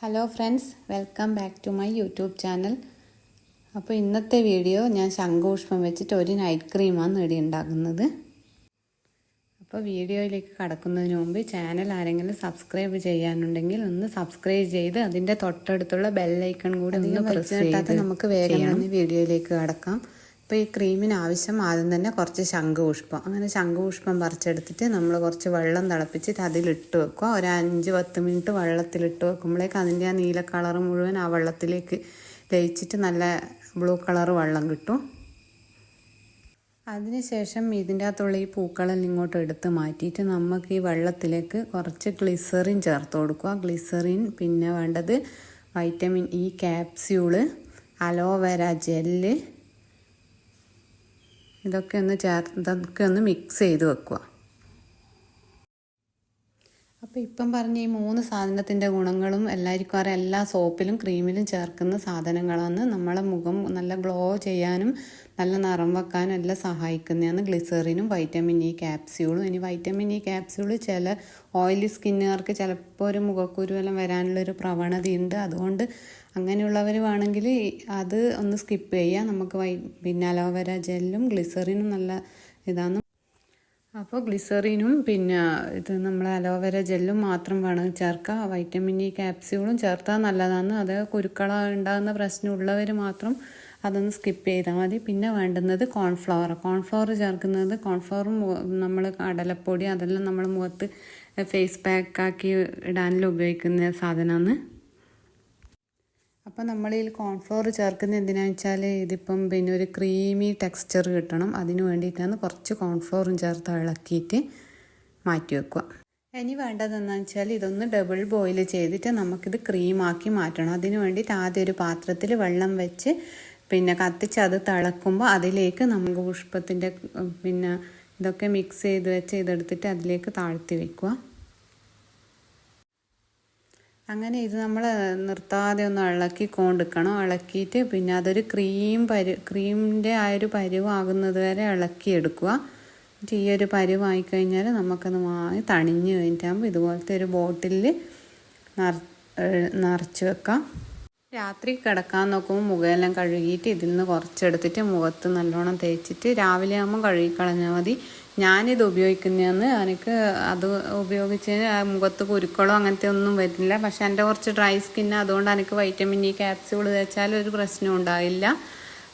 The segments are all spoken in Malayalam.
Hello friends, welcome back to my YouTube channel. അപ്പോൾ ഇന്നത്തെ വീഡിയോ ഞാൻ ശംഖുപുഷ്പം വെച്ചിട്ട് ഒരു നൈറ്റ് ക്രീമാണ് ഇവിടെ ഉണ്ടാക്കുന്നത്. അപ്പോൾ വീഡിയോയിലേക്ക് കടക്കുന്നതിന് മുമ്പ് ചാനൽ ആരെങ്കിലും സബ്സ്ക്രൈബ് ചെയ്യാനുണ്ടെങ്കിൽ ഒന്ന് സബ്സ്ക്രൈബ് ചെയ്ത് അതിൻ്റെ തൊട്ടടുത്തുള്ള ബെല്ലൈക്കൺ കൂടി ഒന്ന് പ്രസ് ചെയ്തിട്ട് നമുക്ക് വേഗം വീഡിയോയിലേക്ക് കടക്കാം. അപ്പോൾ ഈ ക്രീമിന് ആവശ്യം ആദ്യം തന്നെ കുറച്ച് ശംഖുപുഷ്പം, അങ്ങനെ ശംഖുപുഷ്പം പറിച്ചെടുത്തിട്ട് നമ്മൾ കുറച്ച് വെള്ളം തിളപ്പിച്ചിട്ട് അതിലിട്ട് വെക്കുക. ഒരു 5-10 മിനിറ്റ് വെള്ളത്തിലിട്ട് വെക്കുമ്പോഴേക്ക് അതിൻ്റെ ആ നീല കളർ മുഴുവൻ ആ വെള്ളത്തിലേക്ക് ലയിച്ചിട്ട് നല്ല ബ്ലൂ കളർ വെള്ളം കിട്ടും. അതിനുശേഷം ഇതിൻ്റെ അകത്തുള്ള ഈ പൂക്കളെല്ലാം ഇങ്ങോട്ട് എടുത്ത് മാറ്റിയിട്ട് നമുക്ക് ഈ വെള്ളത്തിലേക്ക് കുറച്ച് ഗ്ലിസറിൻ ചേർത്ത് കൊടുക്കുക. ഗ്ലിസറിൻ, പിന്നെ വേണ്ടത് vitamin E capsule, aloe vera gel, ഇതൊക്കെ ഒന്ന് മിക്സ് ചെയ്ത് വെക്കുക. അപ്പോൾ ഇപ്പം പറഞ്ഞ ഈ 3 സാധനത്തിൻ്റെ ഗുണങ്ങളും എല്ലാവർക്കും അറിയാം. എല്ലാ സോപ്പിലും ക്രീമിലും ചേർക്കുന്ന സാധനങ്ങളാണ്. നമ്മളെ മുഖം നല്ല ഗ്ലോ ചെയ്യാനും നല്ല നിറം വെക്കാനും എല്ലാം സഹായിക്കുന്നതാണ് ഗ്ലിസറിനും വൈറ്റമിൻ ഇ ക്യാപ്സ്യൂളും. ഇനി വൈറ്റമിൻ ഇ ക്യാപ്സ്യൂൾ ചില ഓയിലി സ്കിന്നുകാർക്ക് ചിലപ്പോൾ ഒരു മുഖക്കുരു എല്ലാം വരാനുള്ളൊരു പ്രവണതയുണ്ട്. അതുകൊണ്ട് അങ്ങനെയുള്ളവർ വേണമെങ്കിൽ അത് ഒന്ന് സ്കിപ്പ് ചെയ്യുക. നമുക്ക് പിന്നെ അലോവേര ജെല്ലും ഗ്ലിസറിനും നല്ല ഇതാണ്. അപ്പോൾ ഗ്ലിസറിനും പിന്നെ ഇത് നമ്മൾ അലോവേര ജെല്ലും മാത്രം വേണം ചേർക്കുക. വൈറ്റമിൻ ഇ ക്യാപ്സ്യൂളും ചേർത്താൽ നല്ലതാണ്. അത് കുരുക്കള ഉണ്ടാകുന്ന പ്രശ്നമുള്ളവർ മാത്രം അതൊന്ന് സ്കിപ്പ് ചെയ്താൽ മതി. പിന്നെ വേണ്ടുന്നത് കോൺഫ്ലവർ ചേർക്കുന്നത്, കോൺഫ്ലവറും നമ്മൾ കടലപ്പൊടി അതെല്ലാം നമ്മൾ മുഖത്ത് ഫേസ് പാക്കാക്കി ഇടാനെല്ലാം ഉപയോഗിക്കുന്ന സാധനമാണ്. അപ്പോൾ നമ്മളിൽ കോൺഫ്ലവർ ചേർക്കുന്നത് എന്തിനാണെന്ന് വെച്ചാൽ ഇതിപ്പം പിന്നെ ഒരു ക്രീമി ടെക്സ്ചർ കിട്ടണം. അതിന് വേണ്ടിയിട്ടാണ് കുറച്ച് കോൺഫ്ലവറും ചേർത്ത് ഇളക്കിയിട്ട് മാറ്റി വെക്കുക. ഇനി വേണ്ടതെന്ന് വെച്ചാൽ ഇതൊന്ന് ഡബിൾ ബോയിൽ ചെയ്തിട്ട് നമുക്കിത് ക്രീമാക്കി മാറ്റണം. അതിന് വേണ്ടിയിട്ട് ആദ്യം ഒരു പാത്രത്തിൽ വെള്ളം വെച്ച് പിന്നെ കത്തിച്ച് അത് തിളക്കുമ്പോൾ അതിലേക്ക് നമുക്ക് പുഷ്പത്തിൻ്റെ പിന്നെ ഇതൊക്കെ മിക്സ് ചെയ്ത് വെച്ച് ഇതെടുത്തിട്ട് അതിലേക്ക് താഴ്ത്തി വയ്ക്കുക. അങ്ങനെ ഇത് നമ്മൾ നിർത്താതെ ഒന്ന് ഇളക്കിക്കൊണ്ടിരിക്കണം. ഇളക്കിയിട്ട് പിന്നെ അതൊരു ക്രീമിൻ്റെ ആ ഒരു പരുവാകുന്നത് വരെ ഇളക്കിയെടുക്കുക. എന്നിട്ട് ഈ ഒരു പരുവായിക്കഴിഞ്ഞാൽ നമുക്കത് തണിഞ്ഞ് കഴിഞ്ഞിട്ടാകുമ്പോൾ ഇതുപോലത്തെ ഒരു ബോട്ടിലിൽ നിറച്ച് വെക്കാം. രാത്രി കിടക്കാൻ നോക്കുമ്പോൾ മുഖമെല്ലാം കഴുകിയിട്ട് ഇതിൽ നിന്ന് കുറച്ചെടുത്തിട്ട് മുഖത്ത് നല്ലോണം തേച്ചിട്ട് രാവിലെ ആകുമ്പോൾ കഴുകിക്കളഞ്ഞാൽ മതി. ഞാനിത് ഉപയോഗിക്കുന്നതെന്ന് എനിക്ക് അത് ഉപയോഗിച്ച് മുഖത്ത് കുരുക്കളോ അങ്ങനത്തെ ഒന്നും വരില്ല. പക്ഷെ എൻ്റെ കുറച്ച് ഡ്രൈ സ്കിന്ന്, അതുകൊണ്ട് എനിക്ക് വൈറ്റമിൻ ഇ ക്യാപ്സ്യൂൾ തേച്ചാൽ ഒരു പ്രശ്നം ഉണ്ടായില്ല.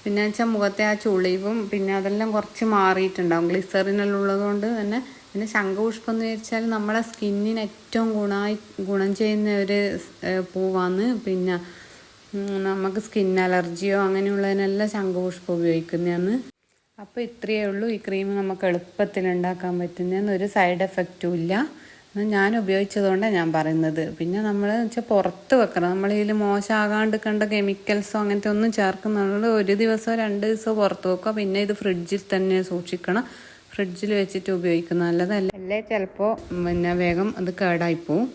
പിന്നെ വെച്ചാൽ മുഖത്തെ ആ ചുളിവും പിന്നെ അതെല്ലാം കുറച്ച് മാറിയിട്ടുണ്ടാകും ഗ്ലിസറിനെല്ലാം ഉള്ളതുകൊണ്ട് തന്നെ. പിന്നെ ശംഖുപുഷ്പം എന്ന് വെച്ചാൽ നമ്മളെ സ്കിന്നിന് ഏറ്റവും ഗുണം ചെയ്യുന്ന ഒരു പൂവാണ്. പിന്നെ നമുക്ക് സ്കിൻ അലർജിയോ അങ്ങനെയുള്ളതിനെല്ലാം ശംഖുപുഷ്പം ഉപയോഗിക്കുന്നതാണ്. അപ്പോൾ ഇത്രയേ ഉള്ളൂ. ഈ ക്രീം നമുക്ക് എളുപ്പത്തിൽ ഉണ്ടാക്കാൻ പറ്റുന്നതെന്ന് ഒരു സൈഡ് എഫക്റ്റും ഇല്ല. ഞാൻ ഉപയോഗിച്ചതുകൊണ്ടാണ് ഞാൻ പറയുന്നത്. പിന്നെ നമ്മൾ വെച്ചാൽ പുറത്ത് വെക്കണം. നമ്മളിതിൽ മോശമാകാണ്ട് കണ്ട കെമിക്കൽസോ അങ്ങനത്തെ ഒന്നും ചേർക്കുന്നുള്ളൂ. ഒരു ദിവസമോ 2 ദിവസമോ പുറത്ത് വെക്കുക. പിന്നെ ഇത് ഫ്രിഡ്ജിൽ തന്നെ സൂക്ഷിക്കണം. ഫ്രിഡ്ജിൽ വെച്ചിട്ട് ഉപയോഗിക്കുന്നത് നല്ലതല്ല. അല്ലേ ചിലപ്പോൾ പിന്നെ വേഗം അത് കേടായിപ്പോവും.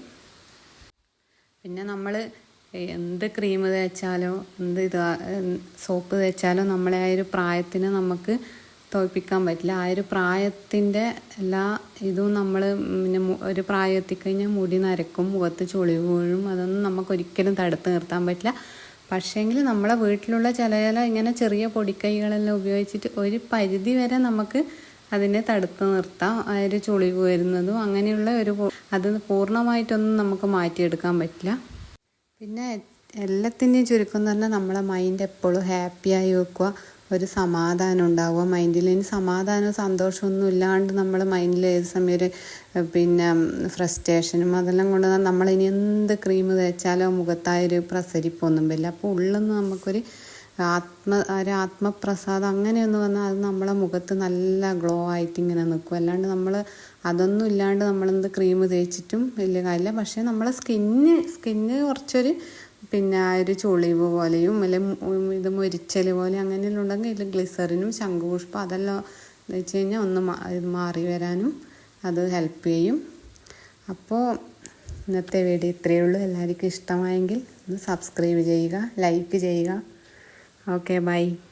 പിന്നെ നമ്മൾ എന്ത് ക്രീം തേച്ചാലോ സോപ്പ് തേച്ചാലോ നമ്മളെ ആ ഒരു പ്രായത്തിന് നമുക്ക് തോൽപ്പിക്കാൻ പറ്റില്ല. ആ ഒരു പ്രായത്തിൻ്റെ എല്ലാ ഇതും നമ്മൾ പിന്നെ ഒരു പ്രായം എത്തിക്കഴിഞ്ഞാൽ മുടി നരക്കും, മുഖത്ത് ചുളിവ് വീഴും. അതൊന്നും നമുക്കൊരിക്കലും തടുത്ത് നിർത്താൻ പറ്റില്ല. പക്ഷേങ്കിൽ നമ്മളെ വീട്ടിലുള്ള ചില ഇങ്ങനെ ചെറിയ പൊടിക്കൈകളെല്ലാം ഉപയോഗിച്ചിട്ട് ഒരു പരിധി വരെ നമുക്ക് അതിനെ തടുത്ത് നിർത്താം. ആ ഒരു ചുളിവ് വരുന്നതും അങ്ങനെയുള്ള അത് പൂർണ്ണമായിട്ടൊന്നും നമുക്ക് മാറ്റിയെടുക്കാൻ പറ്റില്ല. പിന്നെ എല്ലാത്തിൻ്റെയും ചുരുക്കം എന്ന് പറഞ്ഞാൽ നമ്മളെ മൈൻഡ് എപ്പോഴും ഹാപ്പിയായി വെക്കുക, ഒരു സമാധാനം ഉണ്ടാവുക മൈൻഡിൽ. ഇനി സമാധാനവും സന്തോഷമൊന്നും ഇല്ലാണ്ട് നമ്മൾ മൈൻഡിൽ ഏത് സമയം ഒരു പിന്നെ ഫ്രസ്ട്രേഷനും അതെല്ലാം കൊണ്ട് നമ്മളിനി എന്ത് ക്രീം തേച്ചാലോ മുഖത്തായൊരു പ്രസരിപ്പൊന്നും വരില്ല. അപ്പോൾ ഉള്ളെന്ന് നമുക്കൊരു ആത്മപ്രസാദം അങ്ങനെയൊന്ന് വന്നാൽ അത് നമ്മളെ മുഖത്ത് നല്ല ഗ്ലോ ആയിട്ട് ഇങ്ങനെ നിൽക്കും. അല്ലാണ്ട് നമ്മൾ അതൊന്നും ഇല്ലാണ്ട് നമ്മളെന്ത് ക്രീം തേച്ചിട്ടും വലിയ കാര്യമില്ല. പക്ഷേ നമ്മളെ സ്കിന്ന് കുറച്ചൊരു പിന്നെ ആ ഒരു ചുളിവ് പോലെയും അല്ലെങ്കിൽ ഇത് മുരിച്ചൽ പോലെ അങ്ങനെയെല്ലാം ഉണ്ടെങ്കിൽ ഇതിൽ ഗ്ലിസറിനും ശംഖുപുഷ്പം അതെല്ലാം വെച്ച് കഴിഞ്ഞാൽ ഒന്ന് മാറി വരാനും അത് ഹെൽപ്പ് ചെയ്യും. അപ്പോൾ ഇന്നത്തെ വീഡിയോ ഇത്രയേ ഉള്ളൂ. എല്ലാവർക്കും ഇഷ്ടമായെങ്കിൽ ഒന്ന് സബ്സ്ക്രൈബ് ചെയ്യുക, ലൈക്ക് ചെയ്യുക. Okay, bye.